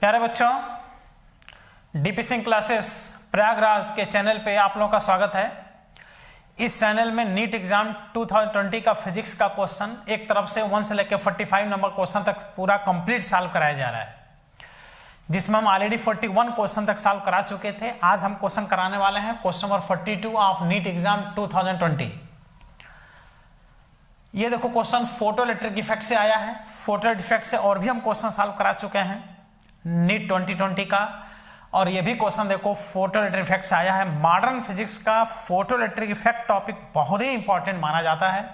प्यारे बच्चों, DP Singh classes Prayagraj के चैनल पे आप लोगों का स्वागत है। इस चैनल में नीट एग्जाम 2020 का फिजिक्स का क्वेश्चन एक तरफ से 1 से लेकर 45 नंबर क्वेश्चन तक पूरा कंप्लीट सॉल्व कराया जा रहा है, जिसमें हम ऑलरेडी 41 क्वेश्चन तक सॉल्व करा चुके थे। आज हम क्वेश्चन कराने वाले हैं question number 42 of NEET exam 2020। ये देखो क्वेश्चन फोटो इलेक्ट्रिक इफेक्ट से आया है। फोटो इफेक्ट से और भी हम क्वेश्चन सॉल्व करा चुके हैं नीट 2020 का, और ये भी क्वेश्चन देखो फोटो इलेक्ट्रिक इफेक्ट से आया है। मॉडर्न फिजिक्स का फोटो इलेक्ट्रिक इफेक्ट टॉपिक बहुत ही इंपॉर्टेंट माना जाता है।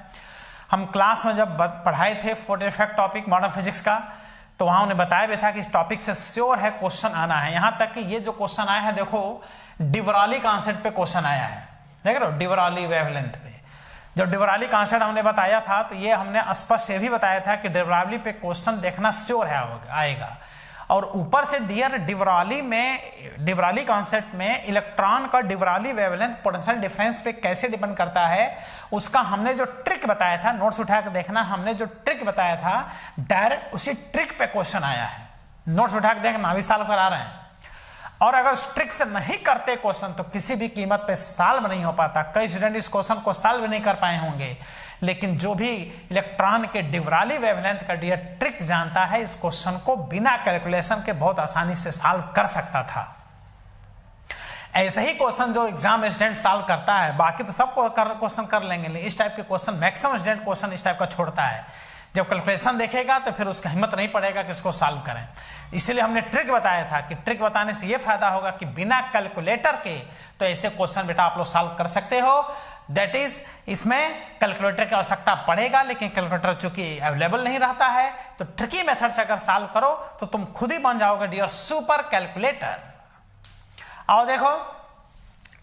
हम क्लास में जब पढ़ाए थे photo effect topic modern physics का, तो वहां उन्हें बताया भी था कि इस टॉपिक से श्योर है क्वेश्चन आना है। यहां तक कि ये जो क्वेश्चन आया है देखो डिवरॉली कॉन्सेप्ट पे क्वेश्चन आया है, देख रहे हो, डिवरॉली वेवलेंथ पे। जब डिवरॉली कॉन्सेप्ट हमने बताया था तो ये हमने स्पष्ट ये भी बताया था कि डिवरॉली पे क्वेश्चन देखना श्योर है आएगा। और ऊपर से डियर डिवरॉली कॉन्सेप्ट में इलेक्ट्रॉन का डिवरॉली वेवलेंथ पोटेंशियल डिफरेंस पे कैसे डिपेंड करता है, उसका हमने जो ट्रिक बताया था, नोट्स उठा के देखना, हमने जो ट्रिक बताया था डायरेक्ट उसी ट्रिक पे क्वेश्चन आया है। नोट्स उठा के देखना, अभी सॉल्व करा रहे हैं। और अगर उस ट्रिक से नहीं करते क्वेश्चन तो किसी भी कीमत पे सॉल्व नहीं हो पाता। कई स्टूडेंट इस क्वेश्चन को सॉल्व नहीं कर पाए होंगे, लेकिन जो भी इलेक्ट्रॉन के डिवरॉली वेवलेंथ का डियर ट्रिक जानता है, इस क्वेश्चन को बिना कैलकुलेशन के बहुत आसानी से सॉल्व कर सकता था। ऐसे ही क्वेश्चन जो एग्जाम स्टूडेंट सॉल्व करता है, बाकी तो सब क्वेश्चन कर लेंगे, लेकिन इस टाइप के क्वेश्चन मैक्सिमम स्टूडेंट क्वेश्चन इस टाइप का छोड़ता है। जब कैलकुलेशन देखेगा तो फिर उसका हिम्मत नहीं पड़ेगा कि इसको सॉल्व करें। इसीलिए हमने ट्रिक बताया था कि ट्रिक बताने से ये फायदा होगा कि बिना कैलकुलेटर के तो ऐसे क्वेश्चन बेटा आप लोग सॉल्व कर सकते हो। दैट इज इसमें कैलकुलेटर की आवश्यकता पड़ेगा, लेकिन कैलकुलेटर चूंकि अवेलेबल नहीं रहता है, तो ट्रिकी मेथड से अगर सॉल्व करो तो तुम खुद ही बन जाओगे डियर सुपर कैलकुलेटर। आओ देखो,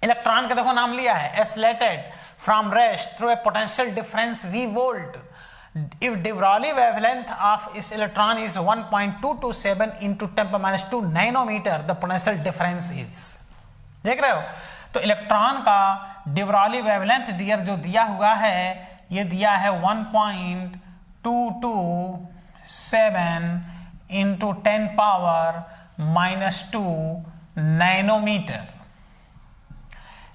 इलेक्ट्रॉन का देखो नाम लिया है, accelerated from rest through a potential difference v volt. If de Broglie wavelength of its electron is 1.227 into 10⁻² nanometre, the potential difference is, देख रहे हो। तो इलेक्ट्रॉन का de Broglie wavelength डियर जो दिया हुआ है, ये दिया है 1.227 into 10⁻² नैनोमीटर।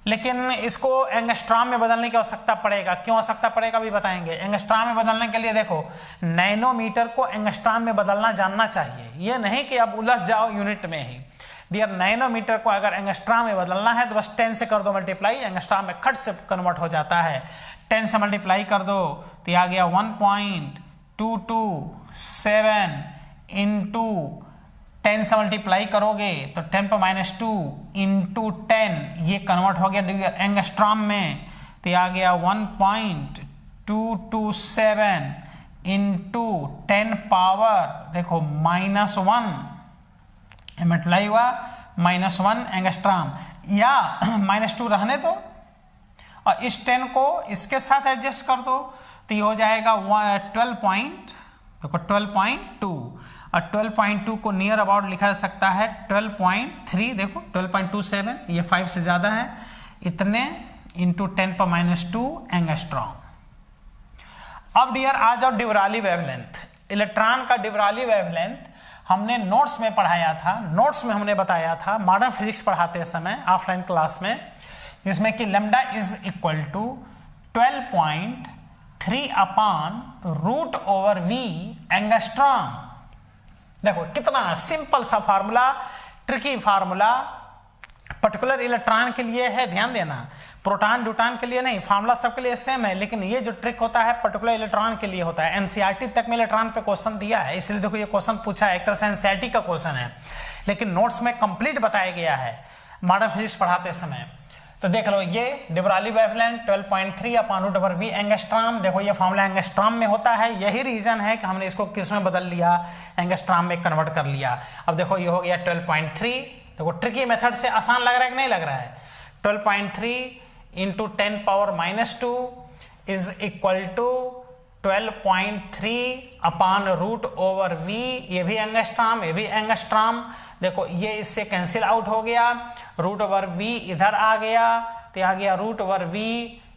लेकिन इसको एंगस्ट्रॉम में बदलने की आवश्यकता पड़ेगा। क्यों आवश्यकता पड़ेगा भी बताएंगे। एंगस्ट्रॉम में बदलने के लिए देखो नैनोमीटर को एंगस्ट्रॉम में बदलना जानना चाहिए, ये नहीं कि अब उलझ जाओ यूनिट में ही। डियर नैनोमीटर को अगर एंगस्ट्रॉम में बदलना है तो बस 10 से कर दो मल्टीप्लाई, एंगस्ट्रॉम में खट से कन्वर्ट हो जाता है। 10 से मल्टीप्लाई कर दो तो आ गया 1.227 इंटू 10 से मल्टीप्लाई करोगे तो 10⁻² इंटू 10, ये कन्वर्ट हो गया एंगस्ट्रॉम में, तो आ गया 1.227 इंटू 10 पावर देखो -1, मल्टीप्लाई हुआ -1 एंगस्ट्रॉम, या -2 रहने दो और इस 10 को इसके साथ एडजस्ट कर दो तो ये हो जाएगा 12.2, और 12.2 को नियर अबाउट लिखा जा सकता है 12.3, देखो 12.27, ये 5 से ज्यादा है, इतने इंटू 10⁻² एंगस्ट्रॉम। अब डियर आ जाओ डिवरॉली वेवलेंथ। इलेक्ट्रॉन का डिवरॉली वेवलेंथ हमने नोट्स में पढ़ाया था। नोट्स में हमने बताया था मॉडर्न फिजिक्स पढ़ाते समय ऑफलाइन क्लास में, जिसमें कि lambda is equal to 12.3/√/v angstrom. देखो कितना सिंपल सा formula, tricky formula, particular electron के लिए है, ध्यान देना, प्रोटॉन ड्यूटॉन के लिए नहीं। फार्मूला सबके लिए सेम है, लेकिन ये जो ट्रिक होता है पर्टिकुलर इलेक्ट्रॉन के लिए होता है। एनसीईआरटी तक में इलेक्ट्रॉन पे क्वेश्चन दिया है, इसलिए देखो ये क्वेश्चन पूछा है, एक तरह से एनसीईआरटी का क्वेश्चन है, लेकिन नोट्स में कंप्लीट बताया गया है मॉडर्न फिजिक्स पढ़ाते समय। तो देख लो ये डिवरॉली वेवलेंथ 12.3/√/v एंगस्ट्रॉम। देखो ये फार्मूला एंगस्ट्रॉम में होता है, यही रीजन है कि हमने इसको किस में बदल लिया, एंगस्ट्रॉम में कन्वर्ट कर लिया। अब देखो ये हो गया 12.3, देखो ट्रिकी मेथड से आसान लग रहा है कि नहीं लग रहा है। 12.3 into 10⁻² is equal to 12.3/√/v, ये भी एंगस्ट्रॉम, ये भी एंगस्ट्रॉम। देखो ये इससे कैंसिल आउट हो गया, √/v इधर आ गया तो आ गया √/v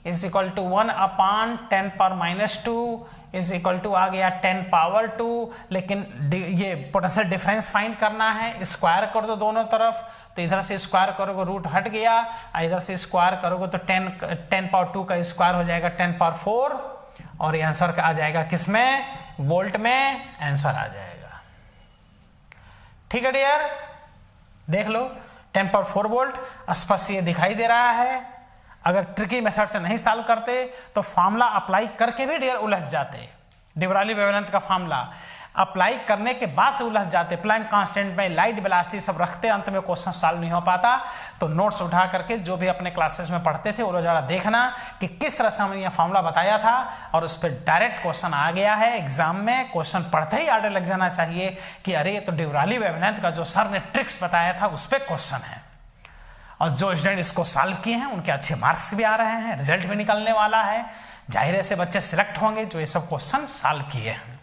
is equal to 1/10⁻² is equal to आ गया 10⁻²। लेकिन ये पोटेंशियल डिफरेंस फाइंड करना है, स्क्वायर कर दो दोनों तरफ, तो इधर से स्क्वायर करोगे रूट हट गया, इधर से स्क्वायर करोगे तो 10⁻² का स्क्वायर हो जाएगा 10⁻⁴, और ये आंसर का आ जाएगा किसमें, वोल्ट में आंसर आ जाएगा। ठीक है डियर, देख लो 10⁻⁴ वोल्ट स्पष्ट ये दिखाई दे रहा है। अगर ट्रिकी मेथड से नहीं सॉल्व करते तो फार्मूला अप्लाई करके भी डियर उलझ जाते, डि ब्रागली वेवलेंथ का फार्मूला अप्लाई करने के बाद से उलझ जाते, प्लैंक कांस्टेंट में लाइट वेलोसिटी सब रखते, अंत में क्वेश्चन सॉल्व नहीं हो पाता। तो नोट्स उठा करके जो भी अपने क्लासेस में पढ़ते थे वो जरा देखना कि किस तरह से हमने ये फार्मूला बताया था, और उस पर डायरेक्ट क्वेश्चन आ गया है एग्जाम में। क्वेश्चन पढ़ते ही आर्डर लग जाना चाहिए कि अरे ये तो डि ब्रागली वेवलेंथ का जो सर ने ट्रिक्स बताया था उस पर क्वेश्चन है, और जो स्टूडेंट इसको सॉल्व किए हैं उनके अच्छे मार्क्स भी आ रहे हैं, रिजल्ट भी निकलने वाला है। जाहिर से बच्चे सिलेक्ट होंगे जो ये सब क्वेश्चन सॉल्व किए हैं।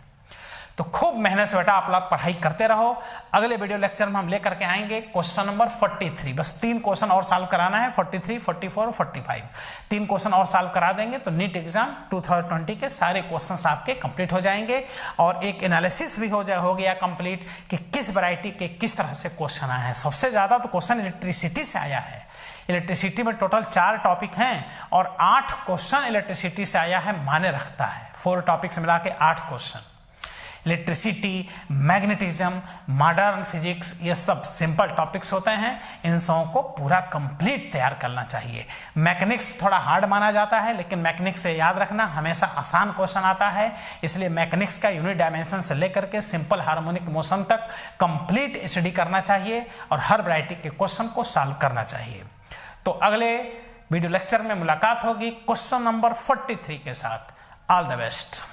तो खूब मेहनत से बेटा आप लोग पढ़ाई करते रहो। अगले वीडियो लेक्चर में हम लेकर के आएंगे क्वेश्चन नंबर 43। बस 3 क्वेश्चन और सॉल्व कराना है, 43, 44 और 45। 3 क्वेश्चन और सॉल्व करा देंगे तो नीट एग्जाम 2020 के सारे क्वेश्चंस आपके कंप्लीट हो जाएंगे, और एक एनालिसिस भी हो गया कंप्लीट कि किस वैरायटी के किस तरह से क्वेश्चन आए हैं। सबसे ज्यादा तो क्वेश्चन इलेक्ट्रिसिटी से आया है। इलेक्ट्रिसिटी में टोटल 4 टॉपिक हैं और 8 क्वेश्चन इलेक्ट्रिसिटी से आया है, माने रखता है। 4 टॉपिक्स मिला के 8 question. Electricity, magnetism, modern physics, ये सब सिंपल टॉपिक्स होते हैं, इन सबों को पूरा कंप्लीट तैयार करना चाहिए। मैकेनिक्स थोड़ा हार्ड माना जाता है, लेकिन मैकेनिक्स से याद रखना हमेशा आसान क्वेश्चन आता है, इसलिए मैकेनिक्स का यूनिट डायमेंशन से लेकर के सिंपल हार्मोनिक मोशन तक कंप्लीट स्टडी करना चाहिए, और हर वैरायटी के क्वेश्चन को सॉल्व करना चाहिए। तो अगले वीडियो लेक्चर में मुलाकात होगी क्वेश्चन नंबर 43 के साथ। All the best.